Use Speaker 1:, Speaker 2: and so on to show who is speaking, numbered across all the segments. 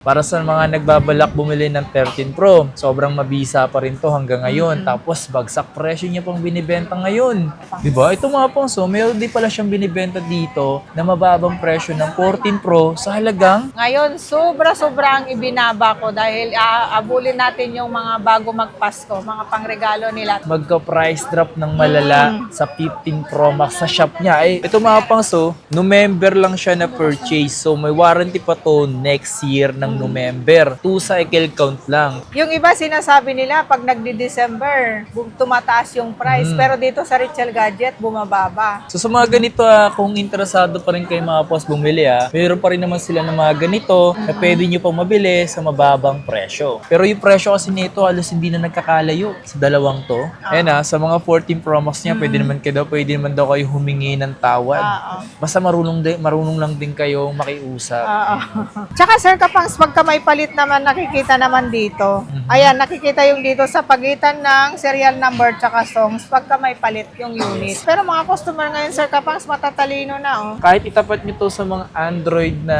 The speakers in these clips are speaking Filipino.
Speaker 1: Para sa mga nagbabalak bumili ng 13 Pro, sobrang mabisa pa rin to hanggang ngayon. Tapos bagsak presyo niya pang binibenta ngayon. Diba? Ito mga pangso, meron din pala siyang binibenta dito na mababang presyo ng 14 Pro sa halagang
Speaker 2: Ngayon, sobra-sobra ang ibinaba ko dahil aabulin natin yung mga bago magpasko, mga pangregalo nila.
Speaker 1: magka-price drop ng malala sa 15 Pro Max sa shop niya. Ito mga pangso, November lang siya na purchase. So may warranty pa to next year ng November. 2 cycle count lang.
Speaker 2: Yung iba sinasabi nila pag nagdi-December, tumataas yung price. Pero dito sa Richel Gadget, bumababa.
Speaker 1: So sa mga ganito, kung interesado pa rin kayo mga boss bumili, mayroon pa rin naman sila ng mga ganito na pwede nyo pang mabili sa mababang presyo. Pero yung presyo kasi nito halos hindi na nagkakalayo sa dalawang to. Ayan sa mga 14 Pro Max niya, pwede naman daw kayo humingi ng tawad. Basta marunong lang din kayo makiusap.
Speaker 2: Tsaka Sir Kapangs, pagka may palit naman, nakikita naman dito. Ayan, nakikita yung dito sa pagitan ng serial number tsaka songs, pagka may palit yung unit. Pero mga customer ngayon, Sir Kapangs, matatalino na
Speaker 1: Kahit itapat nyo to sa mga Android na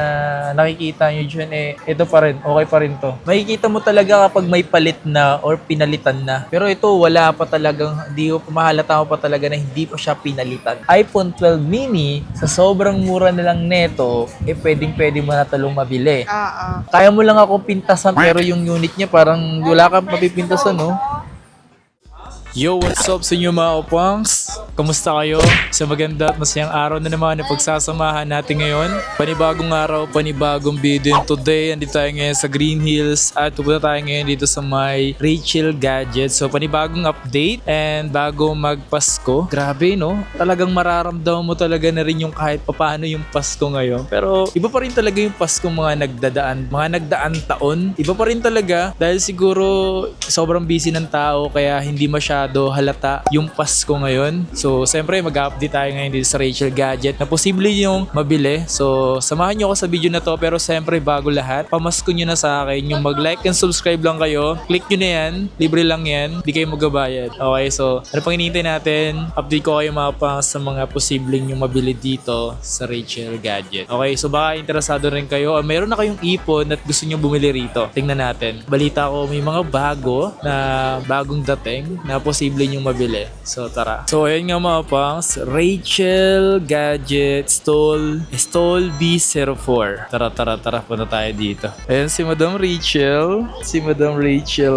Speaker 1: nakikita nyo dyan, ito pa rin, okay pa rin to. Makikita mo talaga kapag may palit na or pinalitan na. Pero ito, wala pa talagang, mahalata mo pa talaga na hindi pa siya pinalitan. iPhone 12 mini, sa sobrang mura na lang neto, pwedeng-pwede mo na talong mabili. Kaya mo lang ako pintasan pero yung unit niya parang wala kang mapipintasan, no? Yo, what's up sa inyo mga opangs? Kamusta kayo? Sa maganda at masayang araw na naman na pagsasamahan natin ngayon. Panibagong araw, panibagong video. And today, andito tayo ngayon sa Green Hills at pupunta tayo ngayon dito sa may Richel Gadget. So, panibagong update and bago magpasko. Grabe, no? Talagang mararamdaman mo talaga na rin yung kahit papaano yung Pasko ngayon. Pero, iba pa rin talaga yung Pasko mga nagdaan taon. Iba pa rin talaga dahil siguro sobrang busy ng tao kaya hindi masyado halata yung Pasko ngayon. So, siyempre mag-update tayo ngayon dito sa Richel Gadget na posible yung mabili. So, samahan nyo ako sa video na to pero siyempre bago lahat, pamasko nyo na sa akin yung mag-like and subscribe lang kayo. Click nyo na yan. Libre lang yan. Di kayo magabayad. Okay, so ano pang hinihintay natin? Update ko kayo mga pa sa mga posibleng yung mabili dito sa Richel Gadget. Okay, so baka interesado rin kayo. Mayroon na kayong ipon at gusto nyo bumili rito. Tingnan natin. Balita ko may mga bagong dating na posible nyo mabili. So tara. So ayun nga mga pangs, Richel Gadget Stall B04. Tara, punta tayo dito. Ayan si Madam Richel.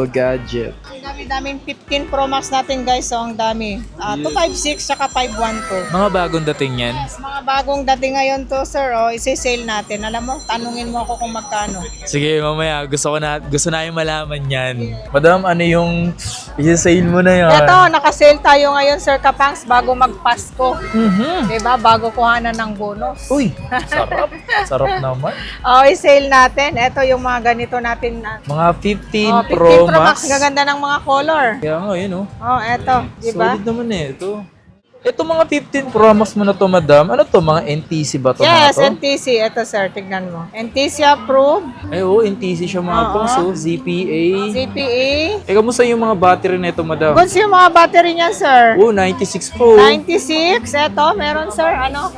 Speaker 1: Gadget.
Speaker 2: Ang dami-daming 15 Pro Max natin guys, ang dami. 256 tsaka 512.
Speaker 1: Mga bagong dating yan.
Speaker 2: Yes, mga bagong dating ngayon to sir, isi-sale natin. Alam mo, tanungin mo ako kung magkano.
Speaker 1: Sige, mamaya. Gusto na yung malaman yan. Madam, ano yung i-sale mo na yan?
Speaker 2: Ito, naka-sale tayo ngayon Sir Kapangs bago magpasko. Diba? Bago kuhanan ng bonus.
Speaker 1: Uy, sarap. Sarap naman.
Speaker 2: I-sale natin. Ito yung mga ganito natin.
Speaker 1: Mga 15
Speaker 2: 15
Speaker 1: Pro
Speaker 2: Pro
Speaker 1: Max.
Speaker 2: Max. Gaganda ng mga color.
Speaker 1: Kaya nga, yun
Speaker 2: Eto. Diba?
Speaker 1: Solid naman ito. Ito mga 15 Pro Max mo na to, madam. Ano to? Mga NTC ba to?
Speaker 2: Yes,
Speaker 1: mga to?
Speaker 2: NTC. Ito sir, tignan mo. NTC approved.
Speaker 1: Ay, oo, NTC siya mga pangso. ZPA.
Speaker 2: ZPA.
Speaker 1: Kamusta yung mga battery na ito, madam?
Speaker 2: Goods yung mga battery niya sir.
Speaker 1: 96 Pro.
Speaker 2: 96. Ito, meron sir,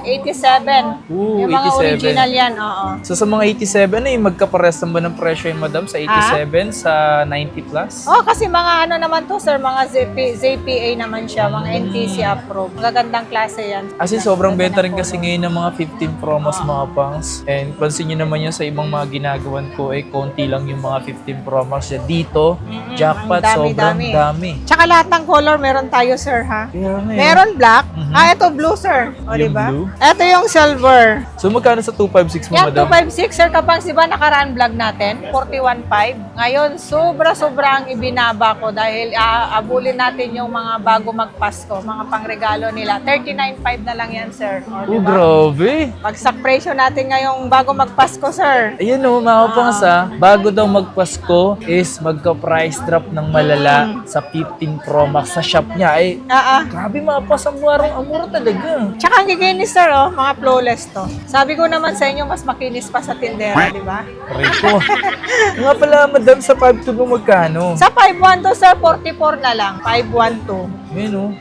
Speaker 2: 87. Yung mga
Speaker 1: 87.
Speaker 2: original yan,
Speaker 1: So sa mga 87, magkapares ba ng presyo yung madam sa 87 sa 90 plus?
Speaker 2: Kasi mga naman to sir, mga ZPA naman siya, mga NTC approved. Magagandang klase yan.
Speaker 1: Kasi sobrang benta rin kasi ngayon ng mga 15 Pro Max mga pangs. And pansin nyo naman yan sa ibang mga ginagawan ko, konti lang yung mga 15 Pro Max. Dito, jackpot, sobrang dami.
Speaker 2: Tsaka lahat ng color meron tayo sir ha.
Speaker 1: Kaya nga,
Speaker 2: Meron black. Ito blue sir. O
Speaker 1: Yung
Speaker 2: diba?
Speaker 1: blue?
Speaker 2: Ito yung silver.
Speaker 1: So magkano sa 256 mo,
Speaker 2: Yan,
Speaker 1: madam?
Speaker 2: 256 sir Kapangs, diba nakaraan vlog natin? 41.5. Ngayon, sobra-sobra ang ibinaba ko dahil abulin natin yung mga bago magpasko, mga pangregalo nila. 39.5 na lang yan sir. O, diba?
Speaker 1: Grabe.
Speaker 2: Pagsak presyo natin ngayong bago magpasko sir.
Speaker 1: Ayun mga pangs bago daw magpasko is magka-price drop ng malala sa 15 Pro Max sa shop niya. Grabe mga pangs, ang mura talaga.
Speaker 2: Tsaka ang giginis sir, mga flawless to. Sabi ko naman sa inyo, mas makinis pa sa tindera, di ba?
Speaker 1: Rico. Nga pala, madam, sa 5.2 mo magkano?
Speaker 2: Sa 512 sir, 44 na lang. 512.
Speaker 1: Ayun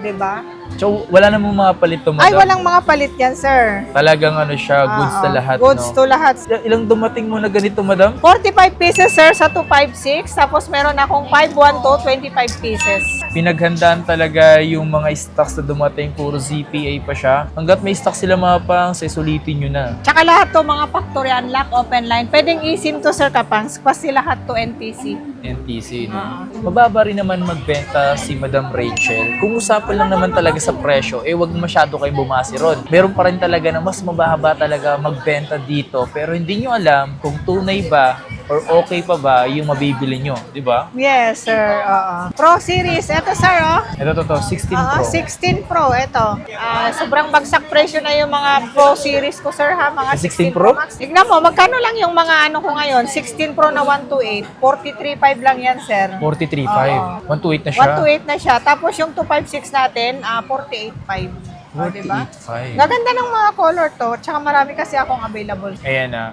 Speaker 2: Di ba?
Speaker 1: So, wala namang mga palit to, madam?
Speaker 2: Ay, walang mga palit yan, sir.
Speaker 1: Talagang ano siya, goods
Speaker 2: Oo,
Speaker 1: na lahat,
Speaker 2: goods
Speaker 1: no?
Speaker 2: to lahat.
Speaker 1: Ilang dumating mo na ganito, madam?
Speaker 2: 45 pieces, sir, sa 256. Tapos meron akong 512, 25 pieces.
Speaker 1: Pinaghandaan talaga yung mga stocks na dumating, puro ZPA pa siya. Hanggat may stock sila mga pang, sulitin nyo na.
Speaker 2: Tsaka lahat to mga factory unlock, open line. Pwedeng eSIM to, sir, Kapangs. Kasi lahat to NTC.
Speaker 1: NTC, no? Mababa rin naman magbenta si Madam Rachel. Kung usapan lang naman talaga sa presyo, wag masyado kayo bumasi ron. Meron pa rin talaga na mas mababa talaga magbenta dito, pero hindi nyo alam kung tunay ba or okay pa ba yung mabibili nyo, di ba?
Speaker 2: Yes, sir. Oo. Pro Series. Ito, sir, oh.
Speaker 1: Ito 16
Speaker 2: Oo,
Speaker 1: Pro.
Speaker 2: 16 Pro. Ito. Sobrang bagsak presyo na yung mga Pro Series ko, sir, ha? Mga
Speaker 1: 16 Pro?
Speaker 2: Max. Tignan mo, magkano lang yung mga ano ko ngayon? 16 Pro na 128. 43.5 lang yan, sir.
Speaker 1: 43.5. 128 na siya.
Speaker 2: 128 na siya. Tapos yung 256 natin, 48.5. O, diba?
Speaker 1: 48.5.
Speaker 2: Gaganda ng mga color to. Tsaka marami kasi akong available.
Speaker 1: Ayan na.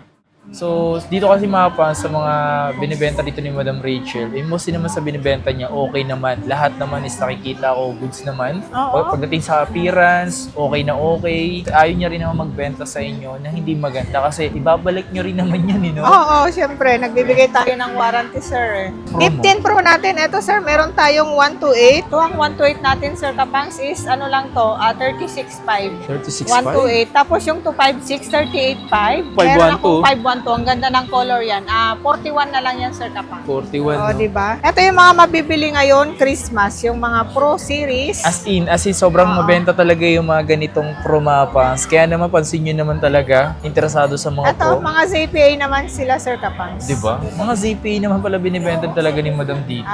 Speaker 1: So, dito kasi mapa sa mga binibenta dito ni Madam Rachel, mostly naman sa binibenta niya, okay naman. Lahat naman is nakikita ko, goods naman.
Speaker 2: Oo.
Speaker 1: Pagdating sa appearance, okay na okay. Ayaw niya rin naman magbenta sa inyo na hindi maganda kasi ibabalik niyo rin naman yan, no?
Speaker 2: Oo, syempre. Nagbibigay tayo ng warranty, sir.
Speaker 1: Promo.
Speaker 2: 15 Pro natin. Ito, sir, meron tayong 128. Ito ang 128 natin, sir, Kapangs, is ano lang to, 36.5.
Speaker 1: 36.5?
Speaker 2: 128. Tapos yung 256, 38.5.
Speaker 1: 512.
Speaker 2: Meron akong 512. Ang ganda ng color yan. 41 na lang yan, sir, Kapang.
Speaker 1: 41,
Speaker 2: O,
Speaker 1: no?
Speaker 2: diba? Ito yung mga mabibili ngayon, Christmas. Yung mga Pro Series.
Speaker 1: As in, sobrang mabenta talaga yung mga ganitong pro mapas. Kaya naman, pansin nyo naman talaga, interesado sa mga
Speaker 2: Ito,
Speaker 1: pro.
Speaker 2: mga ZPA naman sila, sir, Kapangs.
Speaker 1: Diba? Mga ZPA naman pala binibenta talaga ni Madam dito.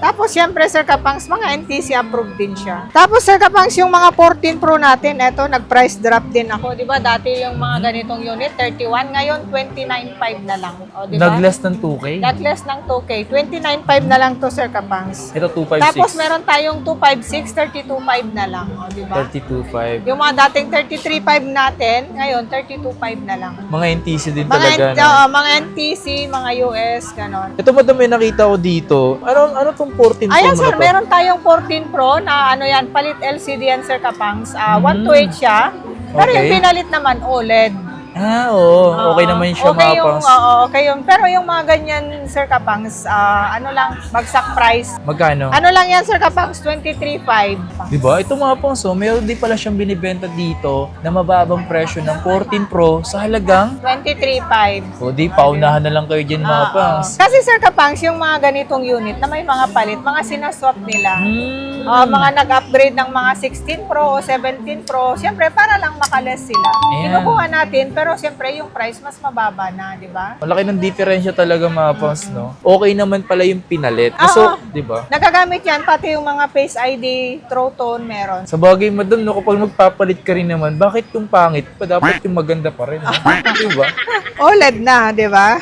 Speaker 2: Tapos, syempre, Sir Kapangs, mga NTC approved din siya. Tapos, Sir Kapangs, yung mga 14 Pro natin, eto, nag-price drop din ako. Di ba? Dati yung mga ganitong unit, 31. Ngayon, 29.5 na lang. O, di ba?
Speaker 1: Nag-less ng 2K?
Speaker 2: Nag-less ng 2K. 29.5 na lang to, Sir Kapangs.
Speaker 1: Ito 256.
Speaker 2: Tapos, meron tayong 256, 32.5 na lang. O, di ba?
Speaker 1: 32.5.
Speaker 2: Yung mga dating 33.5 natin, ngayon, 32.5 na lang.
Speaker 1: Mga NTC din
Speaker 2: Mga,
Speaker 1: talaga.
Speaker 2: mga NTC, mga US, ganon.
Speaker 1: Ito Madam, may nakita ko dito. Ano tong 14 Pro
Speaker 2: Ayan,
Speaker 1: mo
Speaker 2: sir,
Speaker 1: na to?
Speaker 2: meron tayong 14 Pro na ano yan, palit LCD yan, Sir Kapangs. 128 siya. Pero
Speaker 1: Okay.
Speaker 2: yung pinalit naman, OLED.
Speaker 1: Oo. Okay naman siya,
Speaker 2: okay
Speaker 1: mga
Speaker 2: yung,
Speaker 1: pangs.
Speaker 2: okay yung, pero yung mga ganyan, Sir Kapangs, ano lang, bagsak price.
Speaker 1: Magkano?
Speaker 2: Ano lang yan, Sir Kapangs? 23.5.
Speaker 1: Diba? Ito mga pangs, meron din pala siyang binibenta dito na mababang presyo ng 14 Pro sa halagang
Speaker 2: 23.5.
Speaker 1: o di, paunahan na lang kayo dyan mga pangs.
Speaker 2: Kasi, Sir Kapangs, yung mga ganitong unit na may mga palit, mga sinaswap nila. Mga nag-upgrade ng mga 16 Pro o 17 Pro, siyempre para lang makales sila.
Speaker 1: Ayan.
Speaker 2: Kinukuha natin, pero siyempre yung price mas mababa na, di ba?
Speaker 1: Malaki ng diferensya talaga mga pangs, no? Okay naman pala yung pinalit. So, di ba?
Speaker 2: Nagagamit yan, pati yung mga Face ID, Throw Tone, meron.
Speaker 1: Sa bagay, madam, no, kapag magpapalit ka rin naman, bakit yung pangit pa? Dapat yung maganda pa rin. No? Di ba?
Speaker 2: OLED na, di ba?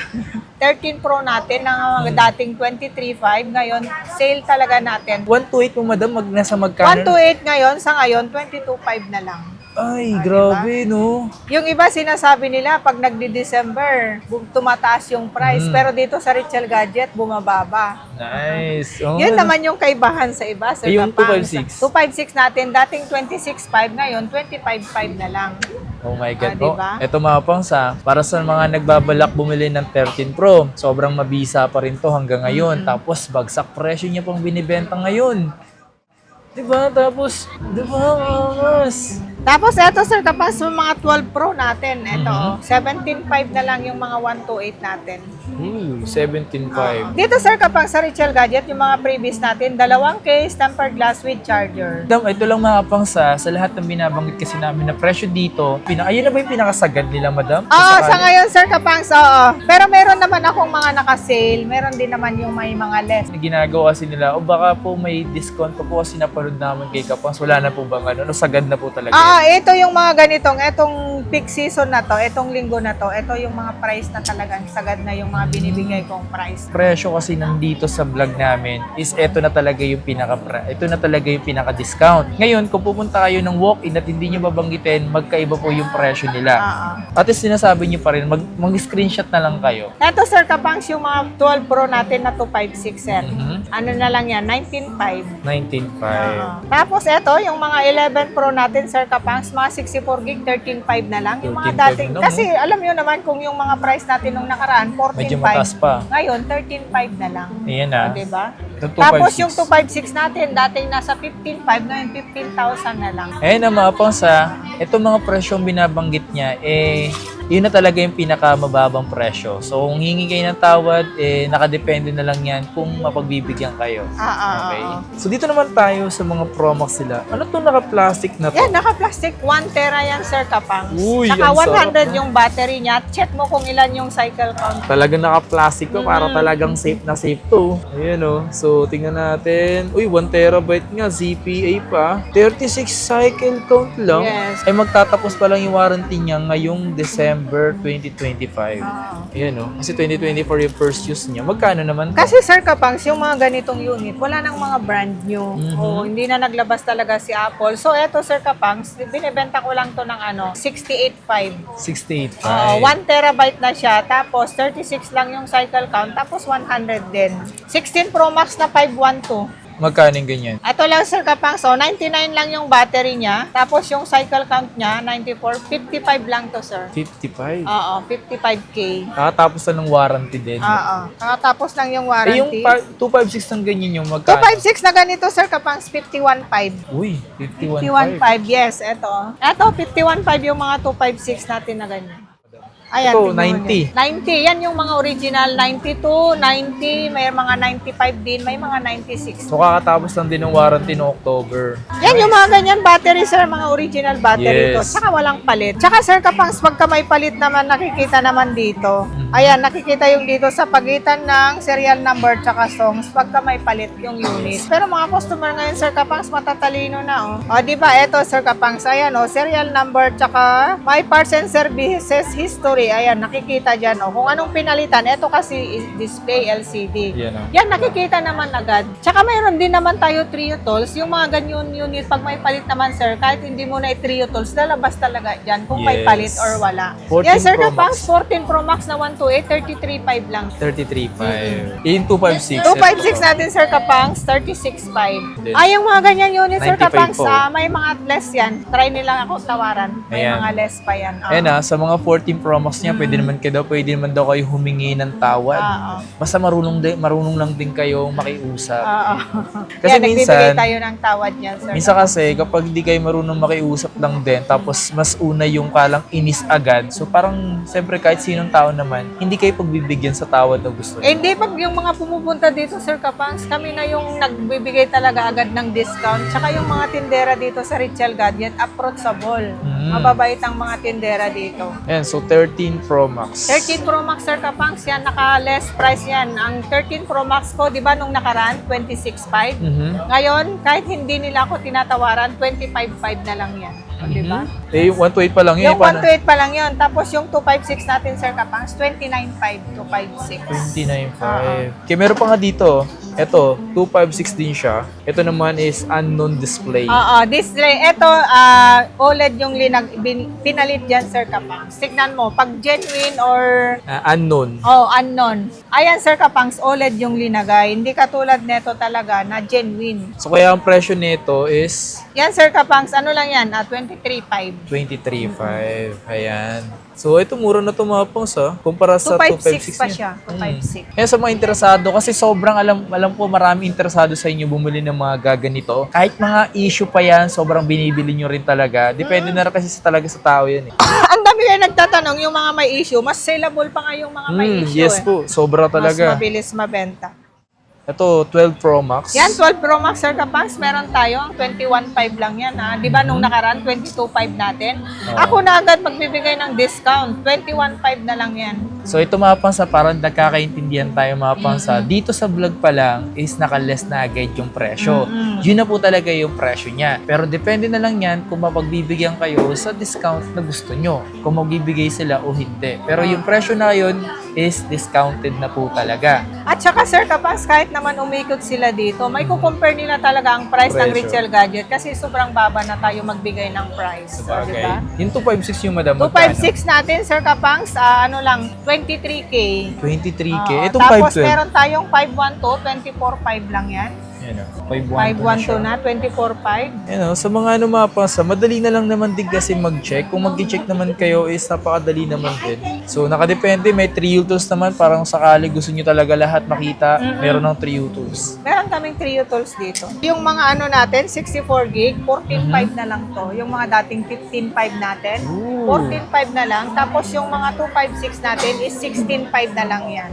Speaker 2: 13 Pro natin, na dating 23.5, ngayon, sale talaga natin.
Speaker 1: 128 mo, madam, nasa magkano?
Speaker 2: 128 ngayon, sa ngayon, 22.5 na lang.
Speaker 1: Ay, grabe, no?
Speaker 2: Yung iba sinasabi nila pag nagdi-December, tumataas yung price. Pero dito sa Richel Gadget, bumababa.
Speaker 1: Nice. Oh,
Speaker 2: Yun naman yung kaibahan sa iba. Sir
Speaker 1: yung
Speaker 2: Kapangs.
Speaker 1: 256?
Speaker 2: 256 natin, dating 26.5, ngayon 25.5 na lang.
Speaker 1: Oh my God.
Speaker 2: diba?
Speaker 1: Ito mga pangs, para sa mga nagbabalak bumili ng 13 Pro, sobrang mabisa pa rin to hanggang ngayon. Tapos, bagsak presyo niya pang binibenta ngayon. Diba? Tapos, diba, mas?
Speaker 2: Tapos eto, Sir Kapangs, yung mga 12 Pro natin, eto, 17.5 na lang yung mga 128 natin.
Speaker 1: 17.5.
Speaker 2: Dito, Sir Kapangs, sa Richel Gadget, yung mga previous natin, dalawang case, tempered glass with charger.
Speaker 1: Madam, ito lang mga pangs, sa lahat ng binabanggit kasi namin na presyo dito, ayun na ba yung pinakasagad nila, madam?
Speaker 2: Oo, sa ngayon, Sir Kapangs, oo. Pero meron naman akong mga naka-sale. Meron din naman yung may mga less.
Speaker 1: Ginagawa kasi nila, o baka po may discount pa po kasi napanood namin kay Kapangs. Wala na po bang ano? Sagad na po talaga.
Speaker 2: Ito yung mga ganitong, etong peak season na to, etong linggo na to, ito yung mga price na talagang sagad na yung mga binibigay kong price.
Speaker 1: Presyo kasi nandito sa vlog namin is ito na talaga yung pinaka-discount. Ngayon, kung pupunta kayo ng walk-in at hindi nyo babanggitin, magkaiba po yung presyo nila. At least sinasabi nyo pa rin, mag-screenshot na lang kayo.
Speaker 2: Eto Sir Kapangs, yung mga 12 Pro natin na 256 sir. Ano na lang yan, 19.5.
Speaker 1: 19.5.
Speaker 2: Tapos eto, yung mga 11 Pro natin Sir Kapangs, mga 64 gig, 13.5 na lang. Yung mga
Speaker 1: 13.5
Speaker 2: dating,
Speaker 1: na,
Speaker 2: kasi alam nyo naman kung yung mga price natin nung nakaraan,
Speaker 1: Medyo mataas
Speaker 2: 14.5.
Speaker 1: pa.
Speaker 2: Ngayon, 13.5 na lang.
Speaker 1: Ayan na.
Speaker 2: Diba?
Speaker 1: Ito,
Speaker 2: Tapos
Speaker 1: 256.
Speaker 2: yung 256 natin, dating nasa 15.5, ngayon 15,000 na lang.
Speaker 1: Ayan na mga pangsa, itong mga presyong binabanggit niya, yun na talaga yung pinakamababang presyo. So, kung hingi kayo ng tawad, nakadepende na lang yan kung mapagbibigyan kayo. Okay? So, dito naman tayo sa mga Promax sila. Ano itong naka-plastic na to?
Speaker 2: Yan, naka-plastic 1 tera yan, Sir Kapangs.
Speaker 1: Uy,
Speaker 2: Naka
Speaker 1: ang sarap
Speaker 2: 100 yung battery niya. Check mo kung ilan yung cycle count.
Speaker 1: Talagang naka-plastic to, para talagang safe na safe to. Ayan o. So, tingnan natin. Uy, 1 terabyte nga, ZPA pa. 36 cycle count lang.
Speaker 2: Yes.
Speaker 1: Ay magtatapos pa lang yung warranty niya ngayong December 2025. Ayan o. Kasi 2024 yung first use niya. Magkano naman to?
Speaker 2: Kasi Sir Kapangs, yung mga ganitong unit, wala nang mga brand new. O, hindi na naglabas talaga si Apple. So, eto Sir Kapangs, binibenta ko lang to ng 68.5.
Speaker 1: 68.5.
Speaker 2: 1 terabyte na siya, tapos 36 lang yung cycle count, tapos 100 din. 16 Pro Max na 512.
Speaker 1: Magkano yung ganyan?
Speaker 2: Ito lang Sir Kapangs, so 99 lang yung battery niya, tapos yung cycle count niya, 94, 55 lang to sir.
Speaker 1: 55.
Speaker 2: Oo, 55K.
Speaker 1: Kakatapos na ng warranty din.
Speaker 2: Oo, tapos lang yung
Speaker 1: Yung
Speaker 2: warranty.
Speaker 1: 256 ng ganyan yung magkano?
Speaker 2: 256 na ganito Sir Kapangs, 51.5.
Speaker 1: Uy,
Speaker 2: 51.5,
Speaker 1: 51.5.
Speaker 2: yes, ito. Ito, 51.5 yung mga 256 natin na ganyan. Ayan,
Speaker 1: Ito,
Speaker 2: tingnan mo
Speaker 1: 90.
Speaker 2: yan. 90, yan yung mga original, 92, 90, may mga 95 din, may mga 96.
Speaker 1: So kakatapos lang din ng warranty no October.
Speaker 2: Yan yung mga ganyan battery sir, mga original battery to.
Speaker 1: Yes.
Speaker 2: Tsaka walang palit. Tsaka Sir Kapangs, pagka may palit naman, nakikita naman dito. Ayan, nakikita yung dito sa pagitan ng serial number tsaka songs, pagka may palit yung unit. Pero mga customer ngayon Sir Kapangs, matatalino na oh. O, di ba? Eto Sir Kapangs, ayan oh, serial number tsaka my parts and services history. Ayan, nakikita dyan oh. Kung anong pinalitan, eto kasi display LCD.
Speaker 1: Yan oh.
Speaker 2: Yan, nakikita naman agad. Tsaka mayroon din naman tayo trio tools. Yung mga ganyan unit, pag may palit naman, sir, kahit hindi mo na i-trio tools, lalabas talaga dyan kung may
Speaker 1: Yes.
Speaker 2: palit or wala.
Speaker 1: 14
Speaker 2: Yes, sir,
Speaker 1: Pro
Speaker 2: Kapangs,
Speaker 1: Max.
Speaker 2: 14 Pro Max na 128, 33.5 lang.
Speaker 1: 33.5. Yung 256.
Speaker 2: 256 natin, Sir Kapangs, 36.5. Ay, yung mga ganyan unit, Sir
Speaker 1: 95
Speaker 2: Kapangs,
Speaker 1: po.
Speaker 2: May mga less yan. Try nila ako tawaran. May
Speaker 1: Ayan.
Speaker 2: mga less pa yan.
Speaker 1: Ayan ah, sa mga 14 Pro Max niya, pwede naman daw kayo humingi ng tawad. Basta marunong lang din kayo makiusap. Kasi
Speaker 2: Yan, nagbibigay
Speaker 1: minsan-
Speaker 2: tayo ng tawad niyan, Sir.
Speaker 1: Minsan kasi, kapag di kayo marunong makiusap lang din, tapos mas una yung kalang inis agad, so parang, siyempre kahit sinong tao naman, hindi kayo pagbibigyan sa tawad na gusto niyo.
Speaker 2: Hindi, pag yung mga pumupunta dito, Sir Kapangs, kami na yung nagbibigay talaga agad ng discount. Tsaka yung mga tindera dito sa Richel Gadget, approachable. Mababait ang mga tindera dito.
Speaker 1: Ayan, so 13 Pro Max.
Speaker 2: 13 Pro Max, Sir Kapangs, yan, naka-less price yan. Ang 13 Pro Max ko, di ba, nung nakaraan, 26.5. Ngayon, kahit hindi nila ako tinatawaran, 25.5 na lang yan. Di ba?
Speaker 1: Eh, yung 128 pa lang yun.
Speaker 2: Yung 128 pa lang yun. Tapos yung 256 natin, Sir Kapangs, 29.5 to 56.
Speaker 1: 29.5. Kaya meron pa nga dito, ito, 256 din siya. Ito naman is unknown display.
Speaker 2: Oo, display. Ito, OLED yung pinalit dyan, Sir Kapangs. Tignan mo, pag genuine or
Speaker 1: Unknown.
Speaker 2: unknown. Ayan, Sir Kapangs, OLED yung linagay. Hindi katulad neto talaga na genuine.
Speaker 1: So kaya ang presyo nito is
Speaker 2: Yan, Sir Kapangs, ano lang yan? 23.5.
Speaker 1: 23.5. Ayan. So ito mura na ito mga pangs ha. Kumpara sa
Speaker 2: 256
Speaker 1: 256
Speaker 2: pa
Speaker 1: niya.
Speaker 2: siya. 256.
Speaker 1: Kaya sa mga interesado, kasi sobrang alam ko marami interesado sa inyo bumili ng mga gaganito. Kahit mga issue pa yan, sobrang binibili nyo rin talaga. Depende na rin kasi talaga sa tao yan eh.
Speaker 2: Ang dami kayo nagtatanong, yung mga may issue, mas sellable pa nga yung mga may issue.
Speaker 1: Yes po, sobra
Speaker 2: Mas
Speaker 1: talaga.
Speaker 2: mabilis mabenta.
Speaker 1: Ito, 12 Pro Max.
Speaker 2: Yan, 12 Pro Max, Sir Kapangs, meron tayo. Ang 21.5 lang yan, ha? Di ba nung nakaraan, 22.5 natin? Ako na agad magbibigay ng discount. 21.5 na lang yan.
Speaker 1: So ito mga pansa, parang nagkakaintindihan tayo mga pansa. Dito sa vlog pa lang is naka-less na agad yung presyo. Yun na po talaga yung presyo niya. Pero depende na lang yan kung mapagbibigyan kayo sa discount na gusto nyo. Kung magbibigay sila o hindi. Pero yung presyo na yun is discounted na po talaga.
Speaker 2: At saka sir, kapag kahit naman umikot sila dito, may kukumpare nila talaga ang price ng
Speaker 1: Presyo.
Speaker 2: retail gadget kasi sobrang baba na tayo magbigay ng price. O,
Speaker 1: Okay.
Speaker 2: diba?
Speaker 1: Yung 256 yung madam.
Speaker 2: 256 natin, Sir Kapangs, ano lang, 23K.
Speaker 1: 23K.
Speaker 2: Oo,
Speaker 1: Itong
Speaker 2: tapos
Speaker 1: 512.
Speaker 2: meron tayong 512, 24.5 lang yan.
Speaker 1: Yan o. 512
Speaker 2: 512 na, 24.5.
Speaker 1: Yan o. Sa mga ano mapasa, madali na lang naman din kasi mag-check. Kung mag-check naman kayo is napakadali naman din. So, nakadepende. May 3 U-tools naman. Parang sakali gusto nyo talaga lahat makita. Meron ng 3 U-tools.
Speaker 2: Meron kaming 3 tools dito. Yung mga ano natin, 64 gig, 14.5 na lang to. Yung mga dating 15.5 natin,
Speaker 1: Ooh.
Speaker 2: 14.5 na lang. Tapos yung mga 256 natin is 16.5 na lang yan.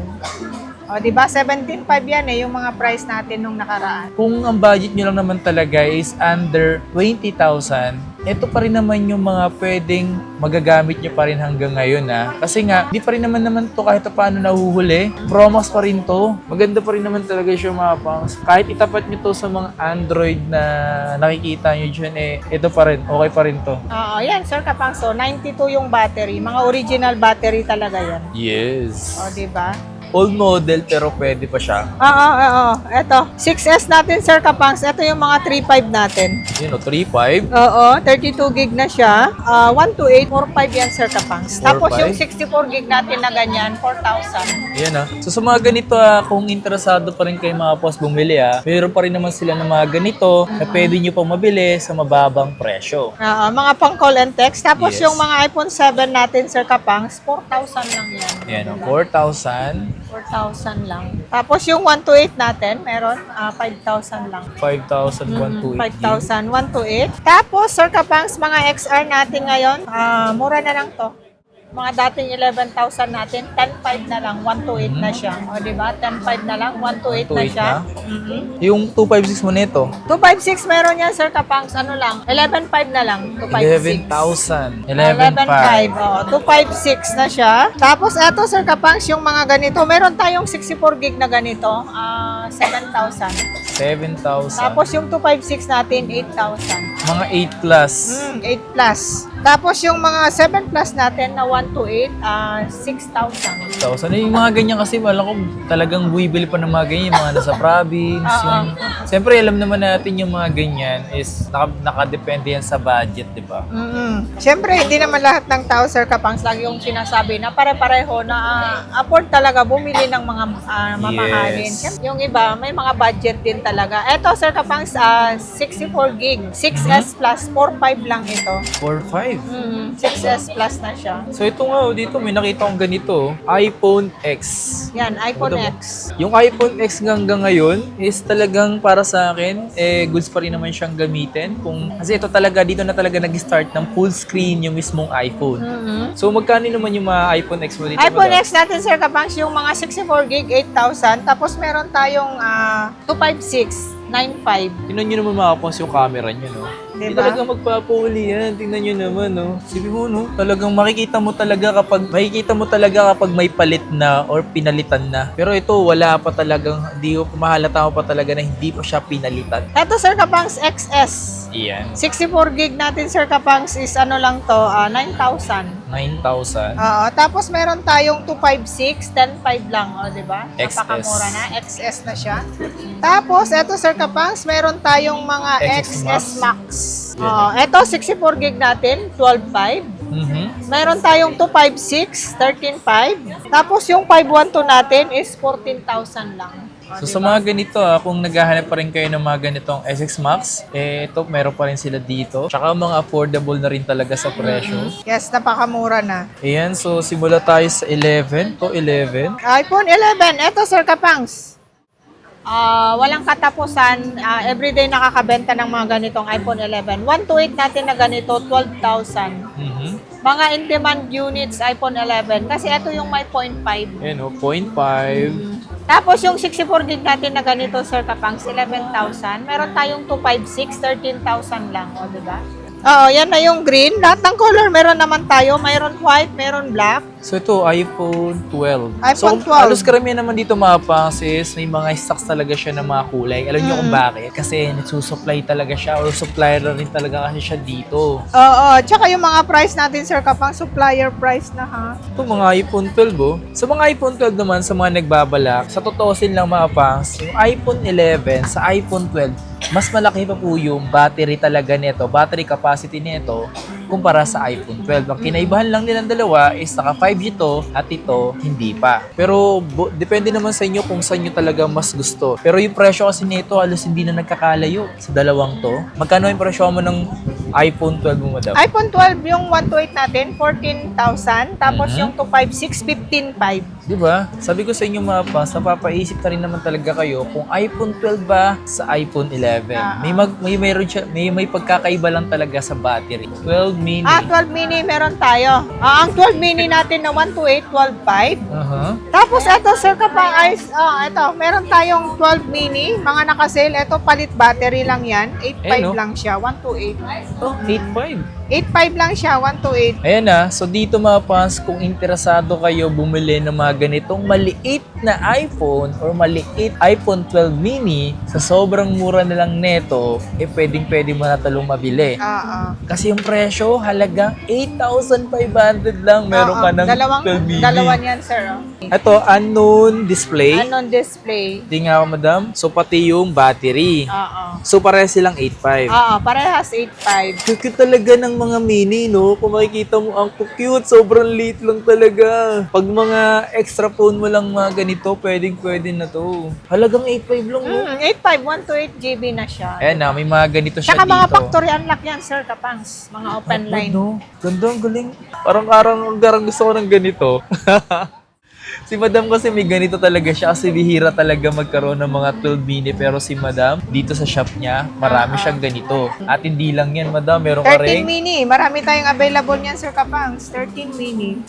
Speaker 2: O, di ba? 17.5 yan yung mga price natin nung nakaraan.
Speaker 1: Kung ang budget nyo lang naman talaga is under 20,000, ito pa rin naman yung mga pwedeng magagamit nyo pa rin hanggang ngayon Kasi nga, di pa rin naman to kahit paano nahuhuli. Promos pa rin to. Maganda pa rin naman talaga siya mga pangs. Kahit itapat nyo to sa mga Android na nakikita nyo dyan, ito pa rin. Okay pa rin to.
Speaker 2: Oo, yan, Sir Kapangso, 92 yung battery. Mga original battery talaga yan.
Speaker 1: Yes.
Speaker 2: O, di ba?
Speaker 1: Old model pero pwede pa siya.
Speaker 2: Oo. Ito, 6S natin, Sir Kapangs. Ito yung mga 3.5 natin.
Speaker 1: Yun o, 3.5.
Speaker 2: Oo, 32 gig na siya. 128, 4.5 yan, Sir Kapangs. Tapos
Speaker 1: 4.5?
Speaker 2: yung 64 gig natin na ganyan, 4,000.
Speaker 1: Yan So sa mga ganito kung interesado pa rin kayo mga boss bumili meron pa rin naman sila ng mga ganito na pwede nyo pang mabili sa mababang presyo.
Speaker 2: Oo, mga pang call and text. Tapos
Speaker 1: Yes.
Speaker 2: yung mga iPhone 7 natin, Sir Kapangs, 4,000 lang yan.
Speaker 1: Yan
Speaker 2: Diba?
Speaker 1: 4,000,
Speaker 2: 4,000 lang. Tapos yung 128 natin, meron 5,000 lang.
Speaker 1: 5,000, 128.
Speaker 2: 5,000, 128. Tapos, Sir Kapangs, mga XR natin ngayon, mura na lang to. Mga dating 11,000 natin, 10,500 na lang, 128 na siya. O, di ba? 10,500 na lang, 128 na
Speaker 1: 128
Speaker 2: siya.
Speaker 1: na? Yung 256 mo nito,
Speaker 2: 256 meron yan, Sir Kapangs, ano lang, 11,500 na lang, 256.
Speaker 1: 11,000.
Speaker 2: 11,500. Oo, 256 na siya. Tapos, eto, Sir Kapangs, yung mga ganito, meron tayong 64 gig na ganito, 7,000.
Speaker 1: 7,000.
Speaker 2: Tapos, yung 256 natin, 8,000.
Speaker 1: Mga 8 plus.
Speaker 2: 8 plus. Tapos yung mga 7 plus natin na 128, 6,000.
Speaker 1: 1,000. Yung mga ganyan kasi, wala ko talagang buibili pa ng mga ganyan, yung mga nasa province. Yung, siyempre, alam naman natin yung mga ganyan is nakadepende yan sa budget, di ba?
Speaker 2: Siyempre, hindi naman lahat ng tao, Sir Kapangs, lagi yung sinasabi na pare-pareho na afford talaga bumili ng mga mamahalin.
Speaker 1: Yes.
Speaker 2: Siyempre, yung iba, may mga budget din talaga. Eto, Sir Kapangs, 64 gig. 6S plus, 4.5 lang ito.
Speaker 1: 4,500.
Speaker 2: 6S plus na siya.
Speaker 1: So ito nga, dito may nakita akong ganito, iPhone X.
Speaker 2: Yan, iPhone
Speaker 1: Ano ba?
Speaker 2: X.
Speaker 1: Yung iPhone X hanggang ngayon is talagang para sa akin, goods pa rin naman siyang gamitin. Kasi ito talaga, dito na talaga nag-start ng full screen yung mismong iPhone. So magkano naman yung mga iPhone X mo dito?
Speaker 2: iPhone
Speaker 1: madam?
Speaker 2: X natin, Sir Kapangs, yung mga 64 gig, 8,000. Tapos meron tayong 256, 9.5.
Speaker 1: Tingnan nyo naman mga pons yung camera nyo, no? Hindi
Speaker 2: Diba?
Speaker 1: talaga magpapauli yan. Tingnan nyo naman, no? Sabi mo, no? Talagang makikita mo talaga kapag may palit na or pinalitan na. Pero ito, wala pa talagang, mahalata mo pa talaga na hindi pa siya pinalitan.
Speaker 2: Ito, Sir Kapangs, XS.
Speaker 1: Iyan.
Speaker 2: 64 gig natin, Sir Kapangs, is ano lang to, 9,000.
Speaker 1: 9,000.
Speaker 2: Oo, tapos meron tayong 256, 10.5 lang, o, di ba?
Speaker 1: XS.
Speaker 2: Napakamura na, XS na siya. Tapos, eto, Sir Kapangs, meron tayong mga
Speaker 1: XS
Speaker 2: XS Max.
Speaker 1: Yan.
Speaker 2: Oo, eto, 64 gig natin, 12.5. Meron tayong 256, 13.5. Tapos yung 512 natin is 14,000 lang. O,
Speaker 1: So
Speaker 2: diba?
Speaker 1: sa mga ganito, kung naghahanap pa rin kayo ng mga ganitong SX Max, ito meron pa rin sila dito. Tsaka mga affordable na rin talaga sa presyo.
Speaker 2: Yes, napakamura na.
Speaker 1: Ayan, so simula tayo sa 11 to 11.
Speaker 2: iPhone 11, eto, Sir Kapangs. Walang katapusan. Everyday nakakabenta ng mga ganitong iPhone 11. 128 natin na ganito, 12,000. Mga in-demand units, iPhone 11. Kasi ito yung may 0.5.
Speaker 1: Ayan o, 0.5.
Speaker 2: Tapos yung 64 gig natin na ganito, Sir Kapangs, 11,000. Meron tayong 256, 13,000 lang. O, diba? Oo, yan na yung green. Lahat ng color meron naman tayo. Mayroon white, meron black.
Speaker 1: So ito, iPhone 12.
Speaker 2: iPhone
Speaker 1: so,
Speaker 2: 12.
Speaker 1: halos karamihan naman dito mga pangs is may mga stocks talaga siya ng mga kulay. Alam niyo kung bakit? Kasi nagsusupply talaga siya or supplier na rin talaga kasi siya dito.
Speaker 2: Oo, tsaka yung mga price natin, Sir Kapang, supplier price na ha.
Speaker 1: Ito mga iPhone 12 oh. Sa mga iPhone 12 naman, sa mga nagbabalak, sa totoosin lang mga pangs, yung iPhone 11 sa iPhone 12, mas malaki pa po yung battery talaga nito, battery capacity nito kumpara sa iPhone 12. Ang kinaibahan lang nilang dalawa is naka 5G to at ito hindi pa. Pero depende naman sa inyo kung saan nyo talaga mas gusto. Pero yung presyo kasi nito halos hindi na nagkakalayo sa dalawang to. Magkano yung presyo mo ng iPhone 12 mo, madam?
Speaker 2: iPhone 12, yung 128 natin, 14,000. Tapos
Speaker 1: Mhm.
Speaker 2: yung 256, 15,500.
Speaker 1: Di ba? Sabi ko sa inyo mga pas, napapaisip na rin naman talaga kayo kung iPhone 12 ba sa iPhone 11. May pagkakaiba lang talaga sa battery. 12 mini.
Speaker 2: 12 mini meron tayo. Ang 12 mini natin na 128, 12,500. Tapos ito, Sir Kapang, ito, meron tayong 12 mini, mga naka-sale. Ito, palit battery lang yan. 8,500 lang siya, 128.
Speaker 1: Oh, 8.5.
Speaker 2: 8,500 lang siya, 128.
Speaker 1: Ayan na, so dito mga fans, kung interesado kayo bumili ng mga ganitong maliit na iPhone or maliit iPhone 12 mini, sa sobrang mura na lang neto, pwedeng-pwede mo na talong mabili. Kasi yung presyo, halagang 8,500 lang, meron ka ng 12 mini.
Speaker 2: Dalawa niyan, sir.
Speaker 1: Ito, unknown display.
Speaker 2: Unknown display.
Speaker 1: Hindi nga ako, madam. So, pati yung battery.
Speaker 2: Oo.
Speaker 1: So, pares silang 8.5.
Speaker 2: Parehas 8,500.
Speaker 1: Cute talaga ng mga mini, no? Kung makikita mo, ang cute. Sobrang liit lang talaga. Pag mga extra phone mo lang mga ganito, pwede na to. Halagang 8.5 lang, no?
Speaker 2: 8,500, 128 GB na siya.
Speaker 1: Ayan na, may mga ganito siya
Speaker 2: Tsaka
Speaker 1: dito.
Speaker 2: mga factory unlock yan, sir, Kapangs. Mga open line.
Speaker 1: No? Ganda, ang galing. Parang gusto ko ng ganito. Si Madam kasi may ganito talaga siya kasi bihira talaga magkaroon ng mga 12 mini pero si Madam dito sa shop niya marami siyang ganito. At hindi lang yan, Madam, meron ka
Speaker 2: 13
Speaker 1: rin.
Speaker 2: mini. Marami tayong available niyan, sir, Kapangs. 13 mini.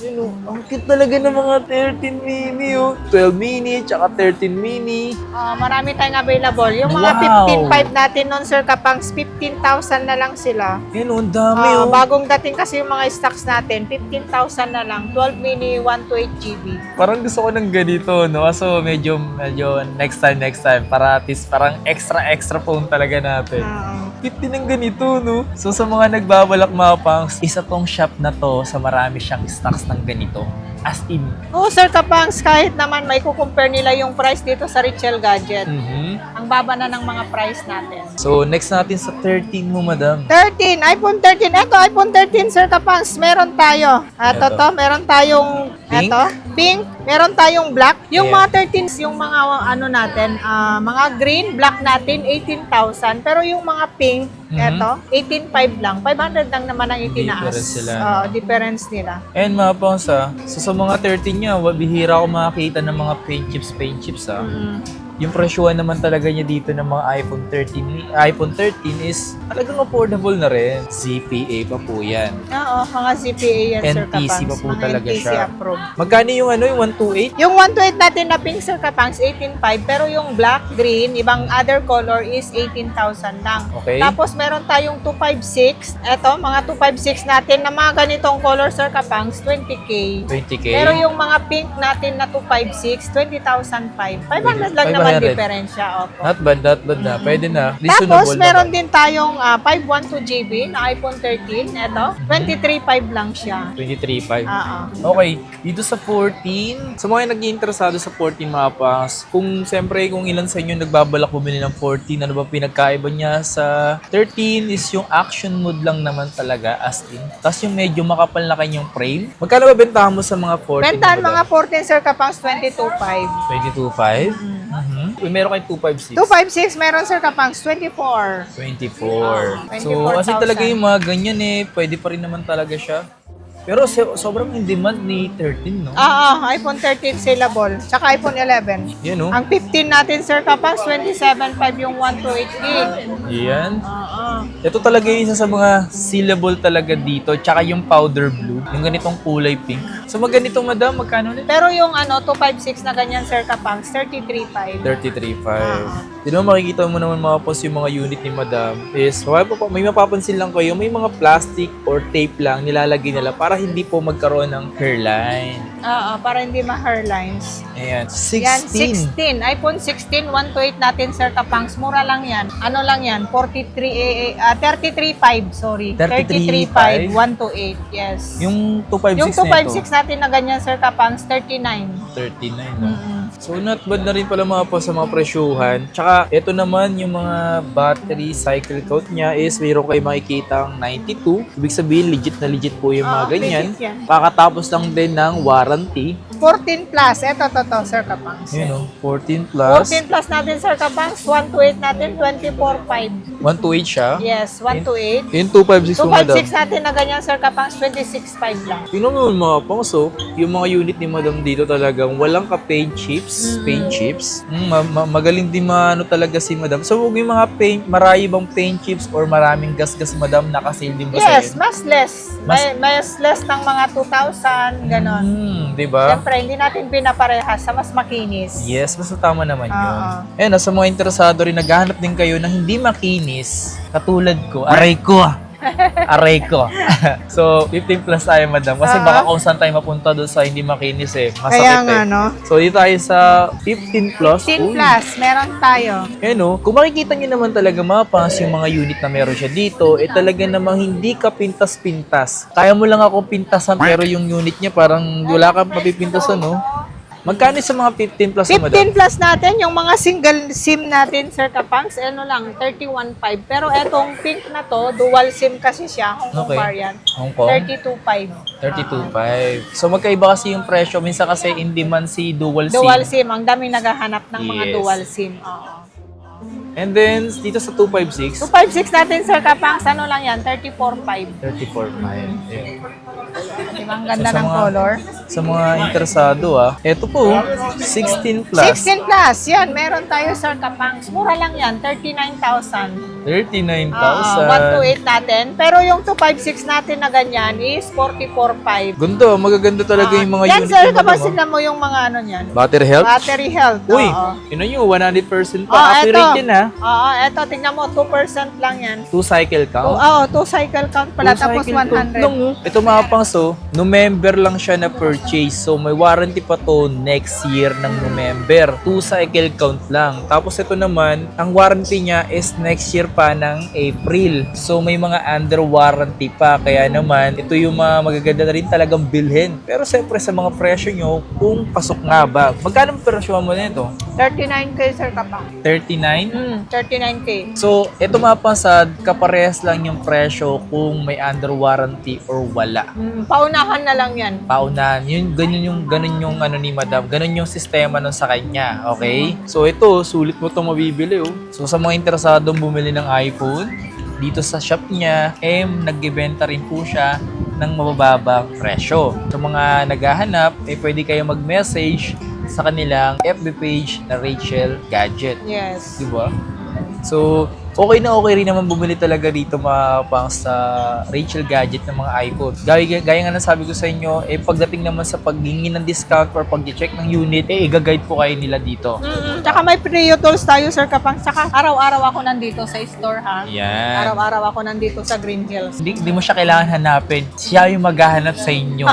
Speaker 1: Ang cute talaga ng mga 13 mini, oh. 12 mini, tsaka 13 mini.
Speaker 2: Marami tayong available. Yung mga
Speaker 1: Wow.
Speaker 2: 15,500 natin nun, sir, Kapangs, 15,000 na lang sila.
Speaker 1: Yan, oh, ang dami, oh.
Speaker 2: Bagong dating kasi yung mga stocks natin, 15,000 na lang. 12 mini, 128 GB.
Speaker 1: Parang gusto ko ng ganito, no? So, medyo next time. Para at least parang extra phone talaga natin. Cute din ng ganito, no? So, sa mga nagbabalak mga pangs, isa tong shop na to sa marami siyang stocks ng ganito. As in.
Speaker 2: Oo, sir, Kapangs, kahit naman may kukumpare nila yung price dito sa Richel Gadget. Ang baba na ng mga price natin.
Speaker 1: So, next natin sa 13 mo, madam.
Speaker 2: 13, iPhone 13. Ito, iPhone 13, sir, Kapangs, meron tayo. Meron tayong,
Speaker 1: Pink?
Speaker 2: pink. Meron tayong black. Yung
Speaker 1: Yeah.
Speaker 2: mga 13, yung mga ano natin, mga green, black natin, 18,000. Pero yung mga pink, eto, 18,500 lang. 500 lang naman ang itinaas.
Speaker 1: Difference sila.
Speaker 2: Difference nila.
Speaker 1: And mga pangs, so sa mga 13 niya, bihira ako makakita ng mga paint chips, Yung presyuhan naman talaga niya dito ng mga iPhone 13 is talagang affordable na rin. ZPA pa po yan.
Speaker 2: Oo, mga ZPA yan, sir,
Speaker 1: NTC
Speaker 2: Kapangs.
Speaker 1: pa po
Speaker 2: Mga
Speaker 1: talaga
Speaker 2: NTC
Speaker 1: siya.
Speaker 2: approved.
Speaker 1: Magkano yung yung 128?
Speaker 2: Yung 128 natin na pink, sir, Kapangs, 18,500. Pero yung black, green, ibang other color is 18,000 lang.
Speaker 1: Okay.
Speaker 2: Tapos meron tayong 256. Eto, mga 256 natin na mga ganitong color, sir, Kapangs, 20K.
Speaker 1: 20K?
Speaker 2: Pero yung mga pink natin na 256, 20,500. 500 lang naman
Speaker 1: 500.
Speaker 2: diferensya. Opo.
Speaker 1: Not bad na. Pwede na.
Speaker 2: Tapos,
Speaker 1: Reasonable
Speaker 2: meron
Speaker 1: naman.
Speaker 2: din tayong 512 GB na iPhone 13. Eto, 23,500 lang siya.
Speaker 1: 23.5.
Speaker 2: Oo.
Speaker 1: Okay, dito sa 14, sa mga nag-iinteresado sa 14 mga pangs, kung siyempre kung ilan sa inyo nagbabalak bumili ng 14, ano ba pinagkaiba niya sa 13 is yung action mode lang naman talaga as in. Tapos yung medyo makapal na kanyang frame. Magkano ba bentahan mo sa mga 14?
Speaker 2: Bentahan
Speaker 1: mo
Speaker 2: mga
Speaker 1: ba?
Speaker 2: 14, sir, Kapangs, 22,500.
Speaker 1: 22.5? Meron kayong 256?
Speaker 2: 256, meron, sir, Kapangs, 24.
Speaker 1: 24. So,
Speaker 2: 24,000.
Speaker 1: kasi talaga yung mga ganyan pwede pa rin naman talaga siya. Pero sobrang in demand ni 13, no?
Speaker 2: iPhone 13 saleable. Tsaka iPhone 11.
Speaker 1: Yan, no?
Speaker 2: Ang 15 natin, sir, Kapangs, 27,500 yung 128 gig.
Speaker 1: Yan. Ito talaga yung isa sa mga sealable talaga dito. Tsaka yung powder blue. Yung ganitong kulay pink. So, ganito, madam, magkano ulit?
Speaker 2: Pero yung 256 na ganyan, sir, Kapangs, 33,500.
Speaker 1: 33.5. Di naman makikita mo naman mga post yung mga unit ni madam is may mapapansin lang kayo, may mga plastic or tape lang nilalagay nila para para hindi po magkaroon ng hairline.
Speaker 2: Oo, para hindi ma-hairlines.
Speaker 1: Ayan,
Speaker 2: Yan,
Speaker 1: 16.
Speaker 2: 16. iPhone 16, 128 natin, Sir Kapangs. Mura lang yan. Ano lang yan? 33.5, sorry.
Speaker 1: 33.5?
Speaker 2: 128, yes.
Speaker 1: Yung 256
Speaker 2: Yung
Speaker 1: na ito.
Speaker 2: 256 natin na ganyan, Sir Kapangs, 39.
Speaker 1: 39, no?
Speaker 2: Mm-mm.
Speaker 1: So, not bad na rin pala mga po sa mga presyuhan. Tsaka, ito naman yung mga battery cycle count niya is mayroon kayo makikita ang 92. Ibig sabihin, legit na legit po yung mga
Speaker 2: Oo,
Speaker 1: ganyan.
Speaker 2: legit yan.
Speaker 1: Kakatapos lang din ng warranty.
Speaker 2: 14 plus. Ito, Sir Kapangs.
Speaker 1: Yun, no? 14 plus.
Speaker 2: 14 plus natin, Sir Kapangs. 128 natin, 24.5.
Speaker 1: 128 siya.
Speaker 2: Yes, 128.
Speaker 1: Yung 256 po, madam.
Speaker 2: 256 natin na ganyan, Sir Kapangs, 26.5 lang.
Speaker 1: Tingnan mo yung mga pangso, yung mga unit ni madam dito talagang walang ka-paint chips. Paint chips. Magaling din maano talaga si madam. So, huwag yung mga paint, marami bang paint chips or maraming gas-gas madam, nakasale din ba
Speaker 2: Yes,
Speaker 1: sa'yo?
Speaker 2: mas less. Mas less ng mga 2,000, ganon.
Speaker 1: Diba?
Speaker 2: Siyempre, hindi natin pinaparehas sa mas makinis.
Speaker 1: Yes, basta tama naman yun.
Speaker 2: Oo.
Speaker 1: Eh, sa mga interesado rin, naghahanap din kayo ng hindi makinis, katulad ko, aray ko! Aray ko. So, 15 plus tayo, madam. Kasi baka kung saan tayo mapunta doon sa hindi makinis masakit
Speaker 2: Kaya nga, no?
Speaker 1: So, dito tayo sa 15 plus.
Speaker 2: 15
Speaker 1: Uy.
Speaker 2: plus, meron tayo.
Speaker 1: Kung makikita nyo naman talaga mapas yung mga unit na meron siya dito, talaga namang hindi ka pintas-pintas. Kaya mo lang ako pintasan pero yung unit niya parang wala ka mapipintasan, no? Magkano sa mga 15 plus, madam?
Speaker 2: 15 plus natin, yung mga single SIM natin, Sir Kapangs, ano lang, 31.5. Pero etong pink na to, dual SIM kasi siya, Hong Kong
Speaker 1: Okay.
Speaker 2: variant.
Speaker 1: Hong Kong?
Speaker 2: 32.5.
Speaker 1: 32.5. So, magkaiba kasi yung presyo. Minsan kasi in demand si dual SIM.
Speaker 2: Dual SIM, ang dami naghahanap ng mga
Speaker 1: Yes.
Speaker 2: dual SIM. Oo.
Speaker 1: And then, dito sa 256,
Speaker 2: 256 natin, Sir Kapangs, ano lang yan, 34.5.
Speaker 1: 34.5. Yeah.
Speaker 2: Diba, ang ganda
Speaker 1: So, sa
Speaker 2: ng
Speaker 1: mga-
Speaker 2: color.
Speaker 1: Sa mga interesado, ito po, 16 plus.
Speaker 2: 16 plus, yan, meron tayo, Sir Kapangs. Mura lang yan, 39,000.
Speaker 1: 39,000.
Speaker 2: 128 natin. Pero yung 256 natin na ganyan is 44.5.
Speaker 1: Ganda, magaganda talaga yung mga
Speaker 2: yan,
Speaker 1: unit
Speaker 2: Sir,
Speaker 1: yung
Speaker 2: kapag
Speaker 1: madam,
Speaker 2: sila mo yung mga ano yan.
Speaker 1: Battery health?
Speaker 2: Battery health.
Speaker 1: Uy,
Speaker 2: Oo.
Speaker 1: yun na yun, 100% pa.
Speaker 2: Oh,
Speaker 1: Accurate yun, ha?
Speaker 2: Oo, eto, tingnan mo, 2% lang yan.
Speaker 1: 2 cycle count.
Speaker 2: Oo, 2 cycle count pala,
Speaker 1: Two
Speaker 2: tapos
Speaker 1: cycle count
Speaker 2: 100.
Speaker 1: lang, oh. Ito mga pangso, November lang siya na purchase. So may warranty pa to next year ng November. 2 cycle count lang. Tapos ito naman, ang warranty niya is next year pa ng April. So may mga under warranty pa. Kaya naman, ito yung mga magaganda na rin talagang bilhin. Pero siyempre sa mga presyo nyo, kung pasok nga ba. Magkano ang presyo mo nito?
Speaker 2: 39K, Sir Kapang.
Speaker 1: 39?
Speaker 2: 39K.
Speaker 1: So, ito mga pansad, kaparehas lang yung presyo kung may under warranty or wala.
Speaker 2: Paunahan na lang yan.
Speaker 1: Paunahan. Ganun yung ano ni madam. Ganun yung sistema nun sa kanya. Okay? So, ito, sulit mo itong mabibili. Oh. So, sa mga interesadong bumili ng iPhone, dito sa shop niya, nagbebenta rin po siya ng mabababang presyo. Sa mga naghahanap, pwede kayo mag-message sa kanilang FB page na Rachel Gadget.
Speaker 2: Yes.
Speaker 1: Diba? So, okay na okay rin naman bumili talaga dito mga pang sa Rachel Gadget ng mga iPhone. Gaya nga nasabi ko sa inyo, pagdating naman sa paghingi ng discount or pag-check ng unit, i-guide po kayo nila dito.
Speaker 2: Tsaka may Prio Tools tayo, Sir Kapang. Tsaka araw-araw ako nandito sa store, ha?
Speaker 1: Yan.
Speaker 2: Araw-araw ako nandito sa Green Hills.
Speaker 1: Hindi mo siya kailangan hanapin. Siya yung maghahanap sa inyo.